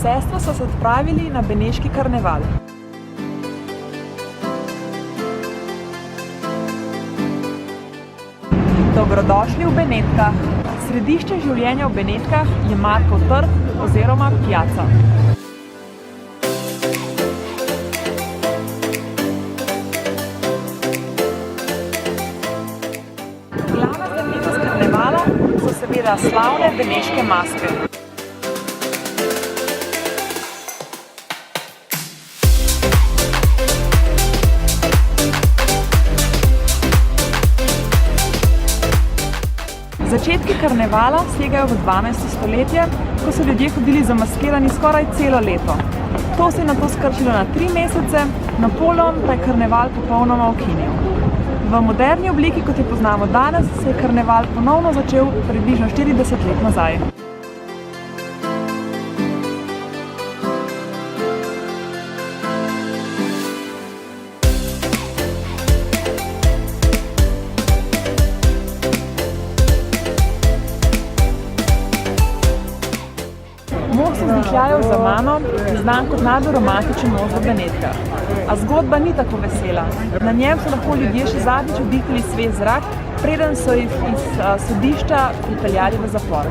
Sestva so se odpravili na beneški karneval. Dobrodošli v Benetkah. Središče življenja v Benetkah je Markov trg oziroma pijača. Glavna znamenitost karnevala so seveda slavne beneške maske. Začetki karnevala segajo v 12. stoletje, ko so ljudje hodili zamaskirani skoraj celo leto. To se je nato skrčilo na 3 mesece, Napoleon pa je karneval popolnoma ukinil. V moderni obliki, kot jo poznamo danes, se je karneval ponovno začel približno 40 let nazaj. Most vzdihljajev za mano je znan kot najbolj romantičen most v Benetkah. A zgodba ni tako vesela. Na njem so lahko ljudje še zadnjič vdihnili svež zrak, preden so jih iz sodišča pripeljali v zapor.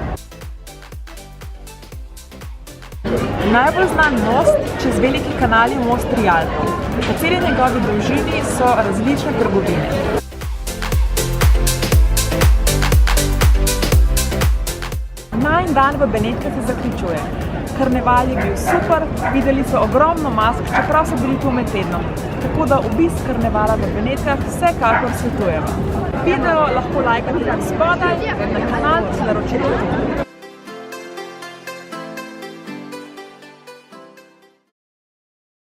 Najbolj znan most čez veliki kanal je most Rialto. Po celi njegovi dolžini so različne trgovine. Najin dan v Benetkah se zaključuje. Karneval je bil super, videli so ogromno mask, čeprav so bili tu med tednom. Tako da obisk karnevala v Benetkah vsekakor svetujemo. Video lahko lajkate tam spodaj, na kanal se naročite tu.